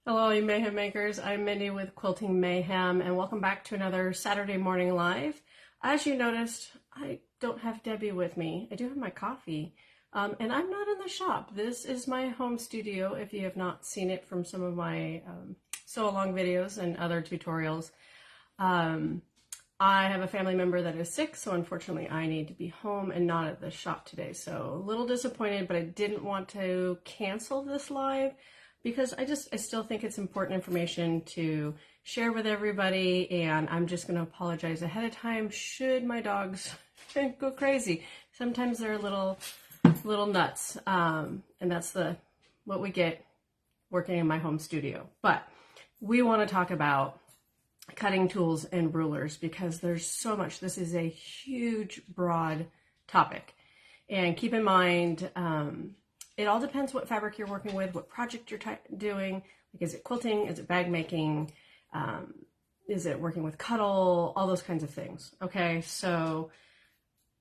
Hello, you Mayhem Makers. I'm Mindy with Quilting Mayhem, and welcome back to another Saturday morning live. As you noticed, I don't have Debbie with me. I do have my coffee, and I'm not in the shop. This is my home studio, if you have not seen it from some of my sew along videos and other tutorials. I have a family member that is sick, so unfortunately I need to be home and not at the shop today. So a little disappointed, but I didn't want to cancel this live because I still think it's important information to share with everybody, and I'm just going to apologize ahead of time should my dogs go crazy. Sometimes they're a little nuts, and that's what we get working in my home studio. But we want to talk about cutting tools and rulers because there's so much. This is a huge, broad topic, and keep in mind, it all depends what fabric you're working with, what project you're doing. Like, is it quilting? Is it bag making? Is it working with cuddle? All those kinds of things. Okay, so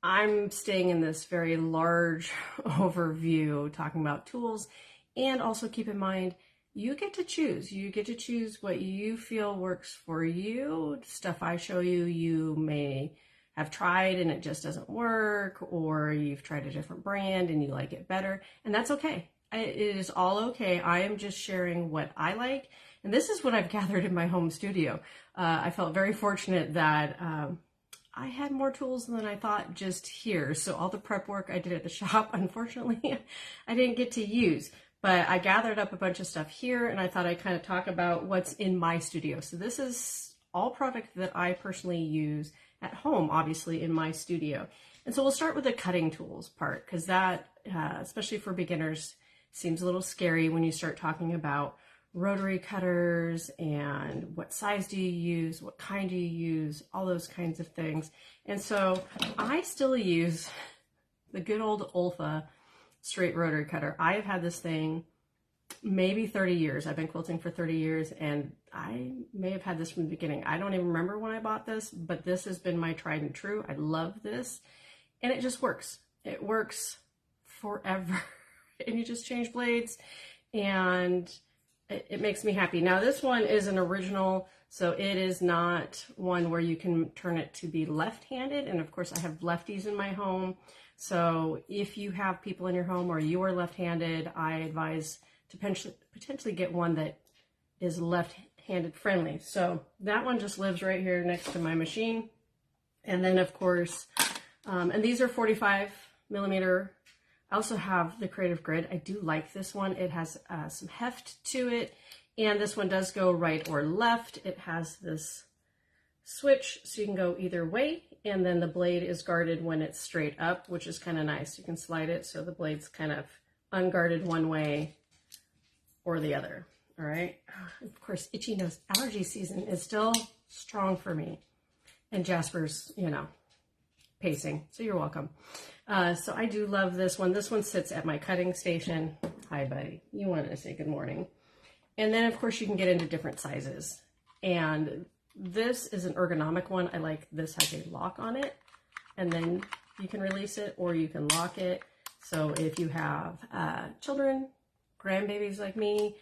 I'm staying in this very large overview talking about tools, and also keep in mind, you get to choose. You get to choose what you feel works for you. Stuff I show you, you may have tried and it just doesn't work, or you've tried a different brand and you like it better, and that's okay. It is all okay. I am just sharing what I like, and this is what I've gathered in my home studio. I felt very fortunate that I had more tools than I thought just here, so all the prep work I did at the shop, unfortunately, I didn't get to use. But I gathered up a bunch of stuff here, and I thought I'd kind of talk about what's in my studio. So this is all product that I personally use at home, obviously, in my studio. And so we'll start with the cutting tools part, because that, especially for beginners, seems a little scary when you start talking about rotary cutters and what size do you use, what kind do you use, all those kinds of things. And so I still use the good old Olfa straight rotary cutter. I have had this thing maybe 30 years. I've been quilting for 30 years, and I may have had this from the beginning. I don't even remember when I bought this, but this has been my tried and true. I love this, and it just works. It works forever, and you just change blades, and it makes me happy. Now, this one is an original, so it is not one where you can turn it to be left-handed, and of course I have lefties in my home. So if you have people in your home or you are left-handed, I advise to potentially get one that is left-handed friendly. So that one just lives right here next to my machine. And then of course, and these are 45 millimeter. I also have the Creative Grid. I do like this one. It has some heft to it, and this one does go right or left. It has this switch so you can go either way, and then the blade is guarded when it's straight up, which is kind of nice. You can slide it so the blade's kind of unguarded one way or the other. All right. Of course, itchy nose allergy season is still strong for me, and Jasper's, pacing, so you're welcome. So I do love this one. This one sits at my cutting station. Hi, buddy. You wanted to say good morning. And then of course you can get into different sizes, and this is an ergonomic one. I like this has a lock on it, and then you can release it or you can lock it. So if you have children, grandbabies like me,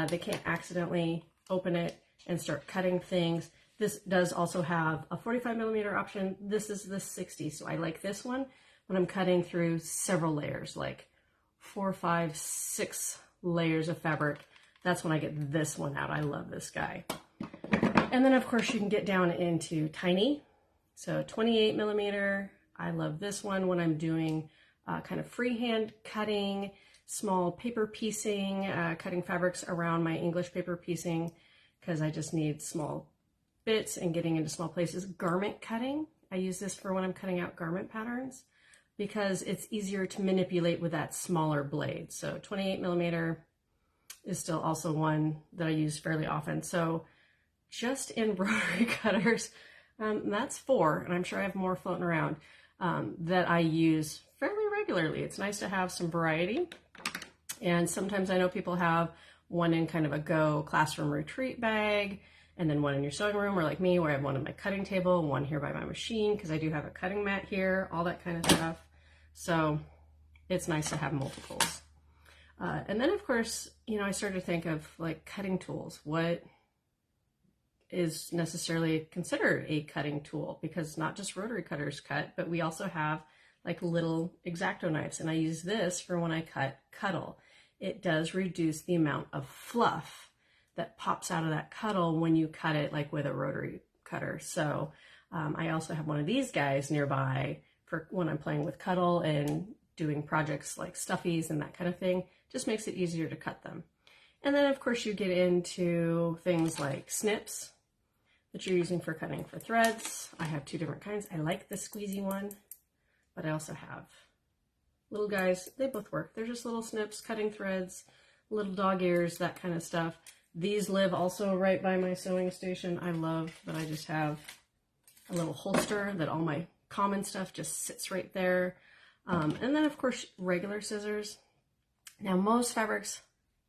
they can't accidentally open it and start cutting things. This does also have a 45 millimeter option. This is the 60. So I like this one when I'm cutting through several layers, like 4, 5, 6 layers of fabric. That's when I get this one out. I love this guy. And then of course you can get down into tiny. So 28 millimeter. I love this one when I'm doing kind of freehand cutting, small paper piecing, cutting fabrics around my English paper piecing, because I just need small bits and getting into small places. Garment cutting. I use this for when I'm cutting out garment patterns because it's easier to manipulate with that smaller blade. So 28 millimeter is still also one that I use fairly often. So just in rotary cutters, that's 4, and I'm sure I have more floating around that I use fairly regularly. It's nice to have some variety, and sometimes I know people have one in kind of a go classroom retreat bag, and then one in your sewing room, or like me, where I have one on my cutting table, one here by my machine, because I do have a cutting mat here, all that kind of stuff. So it's nice to have multiples. And then of course, you know, I started to think of like cutting tools. What is necessarily considered a cutting tool? Because not just rotary cutters cut, but we also have like little X-Acto knives, and I use this for when I cut cuddle. It does reduce the amount of fluff that pops out of that cuddle when you cut it like with a rotary cutter. So I also have one of these guys nearby for when I'm playing with cuddle and doing projects like stuffies and that kind of thing. Just makes it easier to cut them. And then of course you get into things like snips that you're using for cutting for threads. I have two different kinds. I like the squeezy one, but I also have little guys. They both work. They're just little snips, cutting threads, little dog ears, that kind of stuff. These live also right by my sewing station. I love that I just have a little holster that all my common stuff just sits right there. And then of course, regular scissors. Now most fabrics,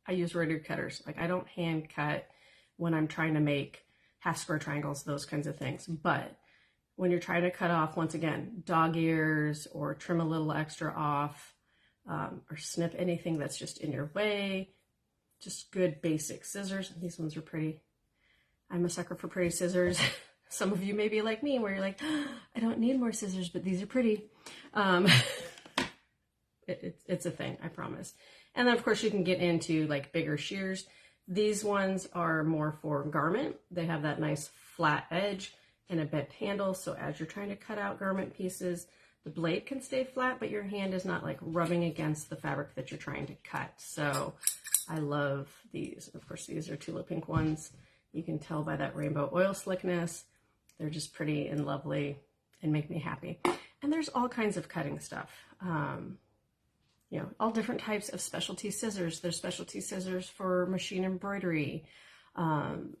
I use rotary cutters. Like I don't hand cut when I'm trying to make half square triangles, those kinds of things. But when you're trying to cut off, once again, dog ears or trim a little extra off, or snip anything that's just in your way, just good basic scissors. These ones are pretty. I'm a sucker for pretty scissors. Some of you may be like me, where you're like, oh, I don't need more scissors, but these are pretty. It's a thing, I promise. And then of course you can get into like bigger shears. These ones are more for garment. They have that nice flat edge and a bent handle. So as you're trying to cut out garment pieces, the blade can stay flat, but your hand is not like rubbing against the fabric that you're trying to cut. So I love these. Of course, these are Tula Pink ones. You can tell by that rainbow oil slickness. They're just pretty and lovely and make me happy. And there's all kinds of cutting stuff. You know, all different types of specialty scissors. There's specialty scissors for machine embroidery. The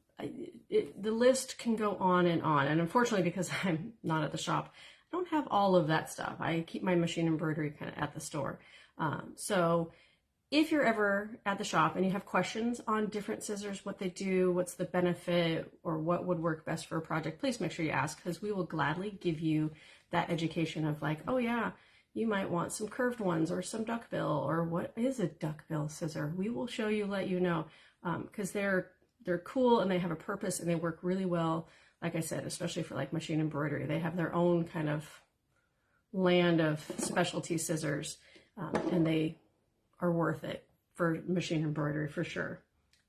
list can go on. And unfortunately, because I'm not at the shop, I don't have all of that stuff. I keep my machine embroidery kind of at the store. So if you're ever at the shop and you have questions on different scissors, what they do, what's the benefit, or what would work best for a project, please make sure you ask, because we will gladly give you that education of like, oh yeah, you might want some curved ones or some duckbill, or what is a duckbill scissor? We will show you, let you know, because they're cool and they have a purpose and they work really well. Like I said, especially for like machine embroidery, they have their own kind of land of specialty scissors, and they are worth it for machine embroidery for sure.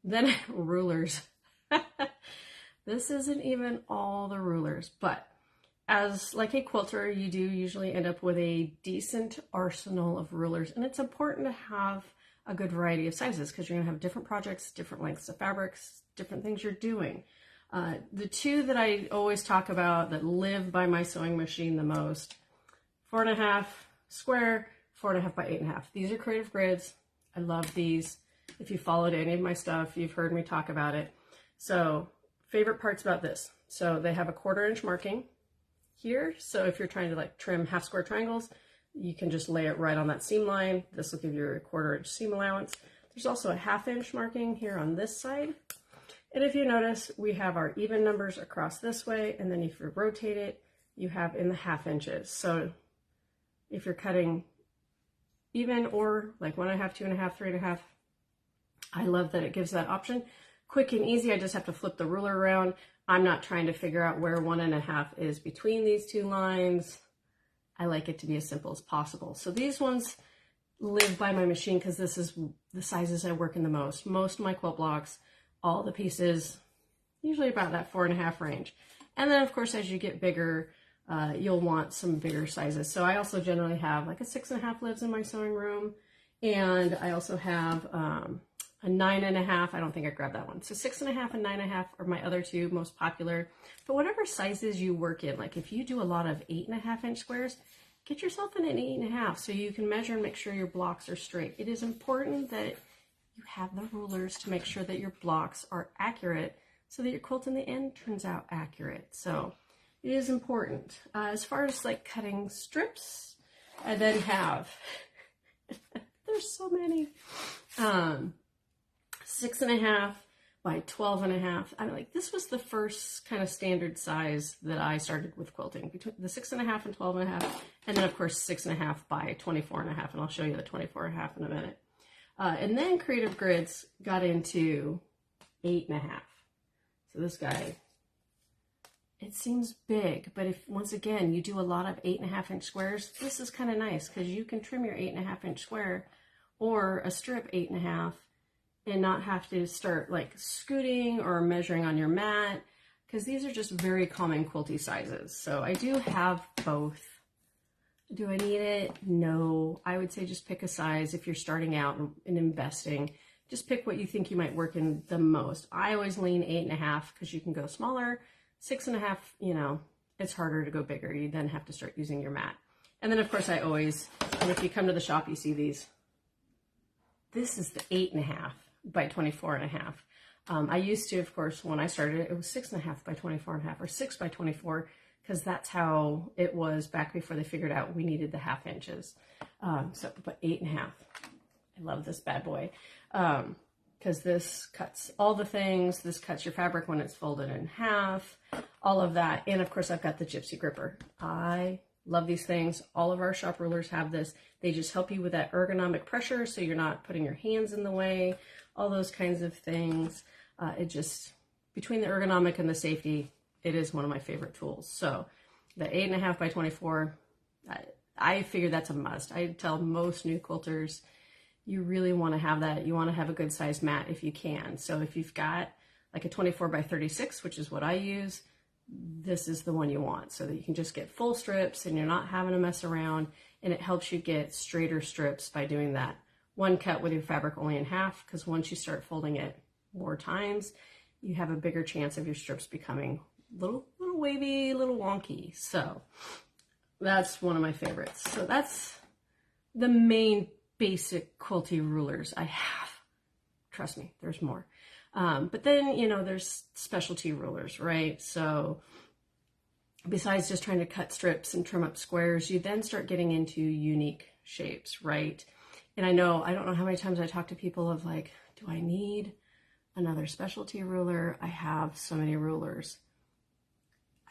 Then rulers. This isn't even all the rulers, but as like a quilter, you do usually end up with a decent arsenal of rulers, and it's important to have a good variety of sizes because you're gonna have different projects, different lengths of fabrics, different things you're doing. The two that I always talk about that live by my sewing machine the most, 4.5 square, 4.5 by 8.5. These are creative grids. I love these. If you followed any of my stuff, you've heard me talk about it. So favorite parts about this. So they have a 1/4 inch marking here. So if you're trying to like trim half square triangles, you can just lay it right on that seam line. This will give you a 1/4 inch seam allowance. There's also a 1/2 inch marking here on this side. And if you notice, we have our even numbers across this way. And then if you rotate it, you have in the 1/2 inches. So if you're cutting even or like 1.5, 2.5, 3.5, I love that it gives that option. Quick and easy. I just have to flip the ruler around. I'm not trying to figure out where 1.5 is between these two lines. I like it to be as simple as possible. So these ones live by my machine because this is the sizes I work in the most. Most of my quilt blocks, all the pieces, usually about that 4.5 range. And then of course, as you get bigger, you'll want some bigger sizes. So I also generally have like a 6.5 lives in my sewing room. And I also have a 9.5. I don't think I grabbed that one. So 6.5 and 9.5 are my other two most popular. But whatever sizes you work in, like if you do a lot of 8.5 inch squares, get yourself in an 8.5 so you can measure and make sure your blocks are straight. It is important that you have the rulers to make sure that your blocks are accurate so that your quilt in the end turns out accurate. So it is important. As far as like cutting strips, I then have, there's so many, 6.5 by 12.5. I'm like, this was the first kind of standard size that I started with quilting, between the 6.5 and 12.5, and then of course 6.5 by 24.5, and I'll show you the 24.5 in a minute. And then Creative Grids got into 8.5. So this guy, it seems big, but if, once again, you do a lot of 8.5-inch squares, this is kind of nice because you can trim your 8.5-inch square or a strip 8.5 and not have to start like scooting or measuring on your mat, because these are just very common quilty sizes. So I do have both. Do I need it? No. I would say just pick a size if you're starting out and investing. Just pick what you think you might work in the most. I always lean 8.5 because you can go smaller. 6.5, you know, it's harder to go bigger. You then have to start using your mat. And then of course I always, and if you come to the shop, you see these. This is the 8.5 by 24.5. I used to, of course, when I started, it was 6.5 by 24.5 or 6 by 24, because that's how it was back before they figured out we needed the 1/2 inches. But 8.5. I love this bad boy. Because this cuts all the things. This cuts your fabric when it's folded in half, all of that. And of course, I've got the Gypsy Gripper. I love these things. All of our shop rulers have this. They just help you with that ergonomic pressure so you're not putting your hands in the way, all those kinds of things. It just, between the ergonomic and the safety, it is one of my favorite tools. So the 8.5 by 24, I figure that's a must. I tell most new quilters, you really want to have that. You want to have a good sized mat if you can. So if you've got like a 24 by 36, which is what I use, this is the one you want, so that you can just get full strips and you're not having to mess around, and it helps you get straighter strips by doing that one cut with your fabric only in half, because once you start folding it more times, you have a bigger chance of your strips becoming little wavy, little wonky. So that's one of my favorites. So that's the main basic quilty rulers I have. Trust me, there's more. But then, you know, there's specialty rulers, right? So besides just trying to cut strips and trim up squares, you then start getting into unique shapes, right? And I don't know how many times I talk to people of like, do I need another specialty ruler? I have so many rulers.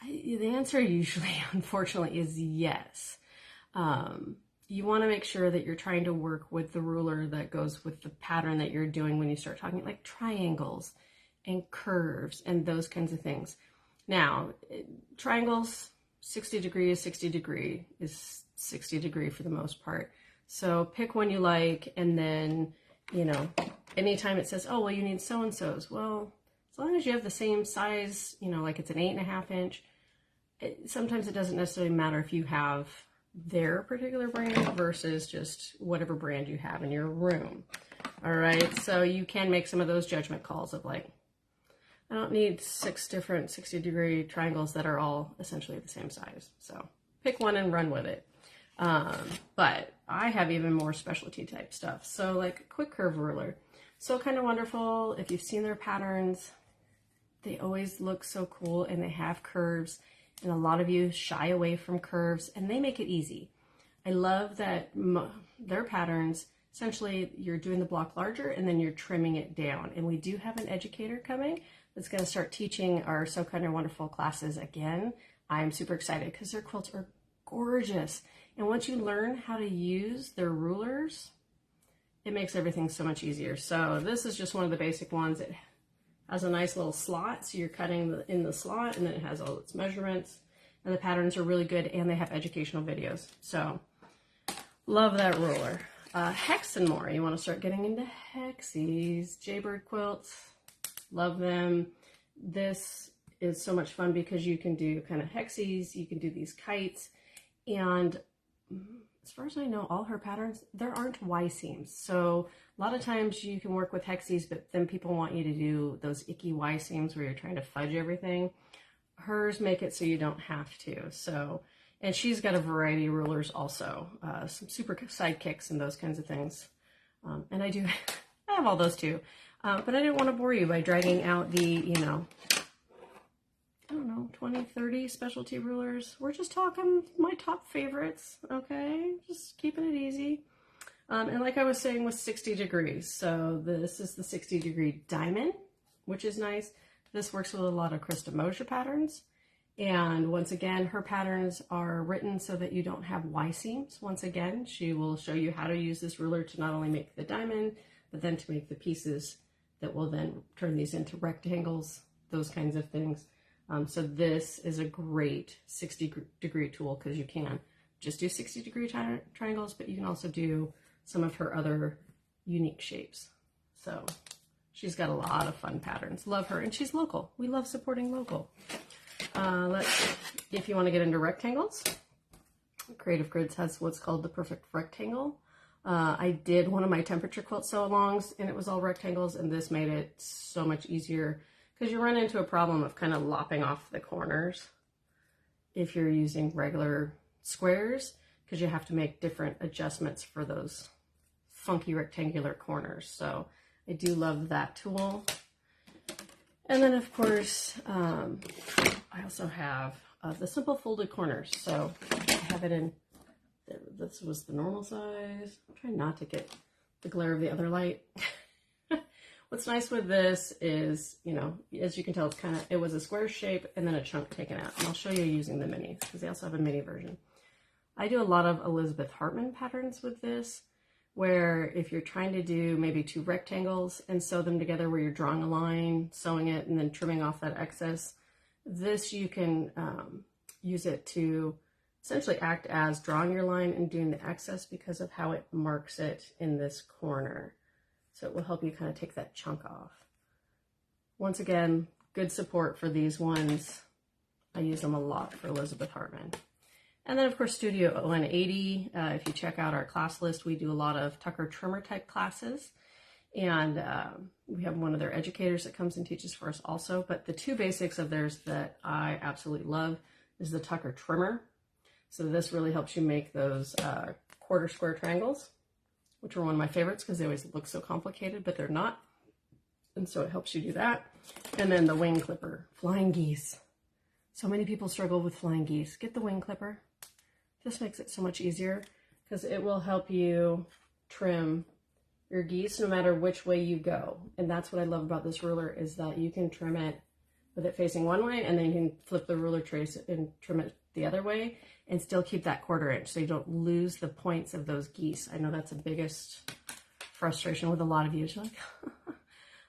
The answer usually, unfortunately, is yes. You want to make sure that you're trying to work with the ruler that goes with the pattern that you're doing when you start talking like triangles and curves and those kinds of things. Now, triangles, 60 degree is 60 degree is 60 degree for the most part. So pick one you like, and then, you know, anytime it says, oh, well, you need so-and-so's. Well, as long as you have the same size, you know, like it's an 8.5 inch, sometimes it doesn't necessarily matter if you have their particular brand versus just whatever brand you have in your room. All right, so you can make some of those judgment calls of like, I don't need 6 different 60 degree triangles that are all essentially the same size. So pick one and run with it. But I have even more specialty type stuff. So like a quick curve ruler. So Kind of Wonderful, if you've seen their patterns, they always look so cool and they have curves. And a lot of you shy away from curves, and they make it easy. I love that their patterns, essentially you're doing the block larger and then you're trimming it down. And we do have an educator coming that's going to start teaching our So Kind of Wonderful classes again. I'm super excited because their quilts are gorgeous. And once you learn how to use their rulers, it makes everything so much easier. So this is just one of the basic ones. It has a nice little slot, so you're cutting in the slot, and then it has all its measurements, and the patterns are really good, and they have educational videos. So love that ruler. Hex and more. You want to start getting into hexies, Jaybird quilts, love them. This is so much fun because you can do kind of hexies, you can do these kites, and as far as I know, all her patterns, there aren't Y seams. So a lot of times you can work with hexies, but then people want you to do those icky Y seams where you're trying to fudge everything. Hers make it so you don't have to. So, and she's got a variety of rulers also, some super sidekicks and those kinds of things. And I have all those too. But I didn't want to bore you by dragging out the, you know, I don't know, 20, 30 specialty rulers. We're just talking my top favorites, okay? Just keeping it easy. And like I was saying with 60 degrees, so this is the 60 degree diamond, which is nice. This works with a lot of Krista Mosher patterns. And once again, her patterns are written so that you don't have Y seams. Once again, she will show you how to use this ruler to not only make the diamond, but then to make the pieces that will then turn these into rectangles, those kinds of things. So this is a great 60-degree tool because you can just do 60-degree triangles, but you can also do some of her other unique shapes. So she's got a lot of fun patterns. Love her, and she's local. We love supporting local. If you want to get into rectangles, Creative Grids has what's called the perfect rectangle. I did one of my temperature quilt sew-alongs, and it was all rectangles, and this made it so much easier because you run into a problem of kind of lopping off the corners if you're using regular squares, because you have to make different adjustments for those funky rectangular corners. So I do love that tool. And then of course, I also have the simple folded corners. So I have it in, this was the normal size. I'm trying not to get the glare of the other light. What's nice with this is, you know, as you can tell, it was a square shape and then a chunk taken out. And I'll show you using the minis because they also have a mini version. I do a lot of Elizabeth Hartman patterns with this, where if you're trying to do maybe 2 rectangles and sew them together where you're drawing a line, sewing it, and then trimming off that excess, this you can use it to essentially act as drawing your line and doing the excess because of how it marks it in this corner. So it will help you kind of take that chunk off. Once again, good support for these ones. I use them a lot for Elizabeth Hartman. And then of course, Studio 180, if you check out our class list, we do a lot of Tucker trimmer type classes. And we have one of their educators that comes and teaches for us also. But the 2 basics of theirs that I absolutely love is the Tucker trimmer. So this really helps you make those quarter square triangles, which are one of my favorites because they always look so complicated, but they're not. And so it helps you do that. And then the wing clipper, flying geese. So many people struggle with flying geese. Get the wing clipper. This makes it so much easier because it will help you trim your geese no matter which way you go. And that's what I love about this ruler is that you can trim it with it facing one way, and then you can flip the ruler trace and trim it the other way and still keep that 1/4 inch so you don't lose the points of those geese. I know that's the biggest frustration with a lot of you. You're like,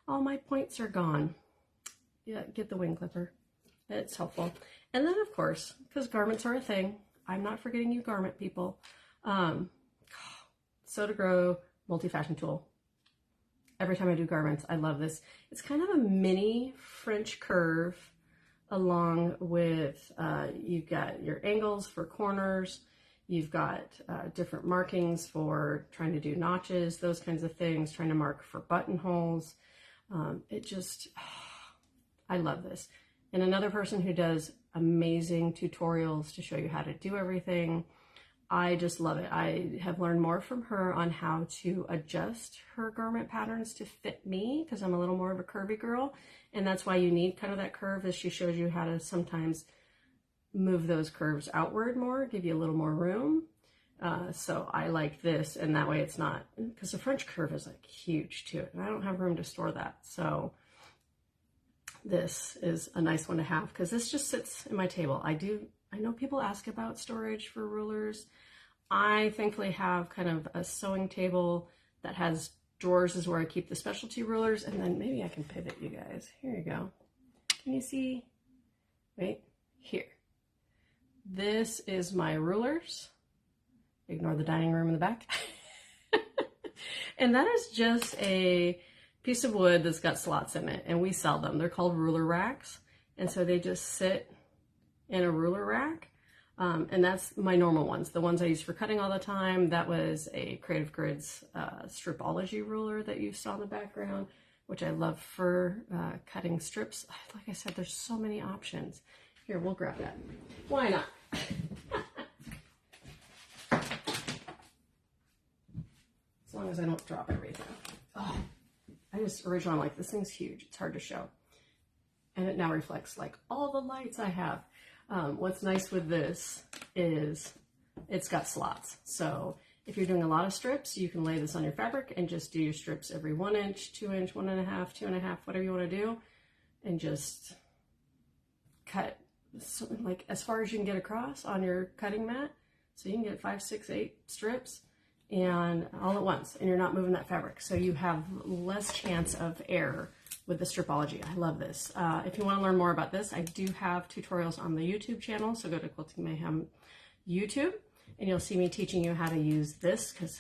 all my points are gone. Yeah, get the wing clipper. It's helpful. And then of course, because garments are a thing, I'm not forgetting you garment people. Sew to Grow multi-fashion tool. Every time I do garments, I love this. It's kind of a mini French curve along with, you've got your angles for corners. You've got different markings for trying to do notches, those kinds of things, trying to mark for buttonholes. I love this. And another person who does amazing tutorials to show you how to do everything. I just love it. I have learned more from her on how to adjust her garment patterns to fit me because I'm a little more of a curvy girl. And that's why you need kind of that curve, as she shows you how to sometimes move those curves outward more, give you a little more room. So I like this, and that way it's not, because the French curve is like huge too, and I don't have room to store that. So this is a nice one to have because this just sits in my table. I know people ask about storage for rulers. I thankfully have kind of a sewing table that has drawers is where I keep the specialty rulers, and then maybe I can pivot you guys. Here you go. Can you see? Wait, here. This is my rulers. Ignore the dining room in the back. And that is just a piece of wood that's got slots in it, and we sell them. They're called ruler racks, and so they just sit in a ruler rack. And that's my normal ones, the ones I use for cutting all the time. That was a Creative Grids stripology ruler that you saw in the background, which I love for cutting strips. Like I said, there's so many options. Here, we'll grab that. Why not? As long as I don't drop everything. Oh, I just originally like, this thing's huge. It's hard to show. And it now reflects like all the lights I have. What's nice with this is it's got slots. So if you're doing a lot of strips, you can lay this on your fabric and just do your strips every 1 inch, 2 inch, 1.5, 2.5, whatever you want to do. And just cut something like as far as you can get across on your cutting mat. So you can get 5, 6, 8 strips and all at once, and you're not moving that fabric. So you have less chance of error with the stripology. I love this. If you want to learn more about this, I do have tutorials on the YouTube channel. So go to Quilting Mayhem YouTube and you'll see me teaching you how to use this, because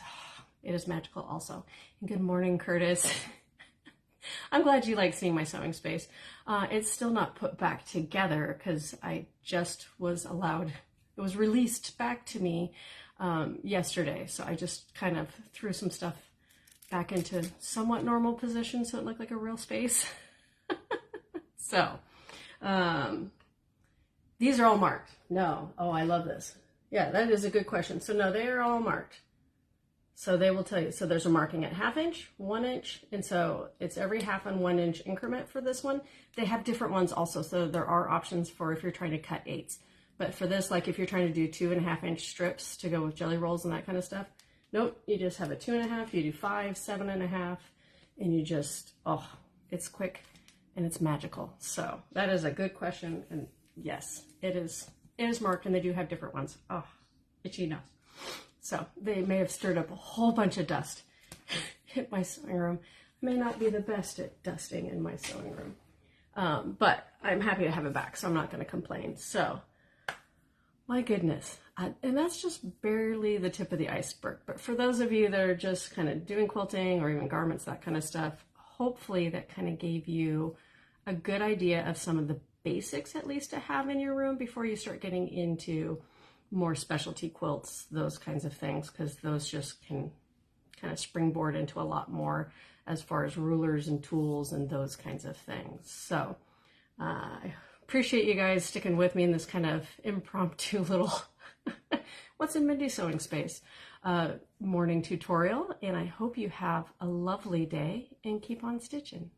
it is magical also. And good morning, Curtis. I'm glad you like seeing my sewing space. It's still not put back together because I just was allowed, it was released back to me yesterday. So I just kind of threw some stuff back into somewhat normal position so it looked like a real space. So these are all marked. No. Oh, I love this. Yeah, that is a good question. So no, they are all marked. So they will tell you. So there's a marking at 1/2 inch, 1 inch, and so it's every 1/2 and 1 inch increment for this one. They have different ones also. So there are options for if you're trying to cut 8s. But for this, like if you're trying to do 2.5 inch strips to go with jelly rolls and that kind of stuff, nope, you just have a 2.5, you do 5, 7.5, and you just, oh, it's quick and it's magical. So that is a good question. And yes, it is marked, and they do have different ones. Oh, itchy nose. So they may have stirred up a whole bunch of dust in my sewing room. May not be the best at dusting in my sewing room. But I'm happy to have it back, so I'm not going to complain. So my goodness. And that's just barely the tip of the iceberg. But for those of you that are just kind of doing quilting or even garments, that kind of stuff, hopefully that kind of gave you a good idea of some of the basics, at least, to have in your room before you start getting into more specialty quilts, those kinds of things, because those just can kind of springboard into a lot more as far as rulers and tools and those kinds of things. So I appreciate you guys sticking with me in this kind of impromptu little what's in Mindy sewing space morning tutorial, and I hope you have a lovely day and keep on stitching.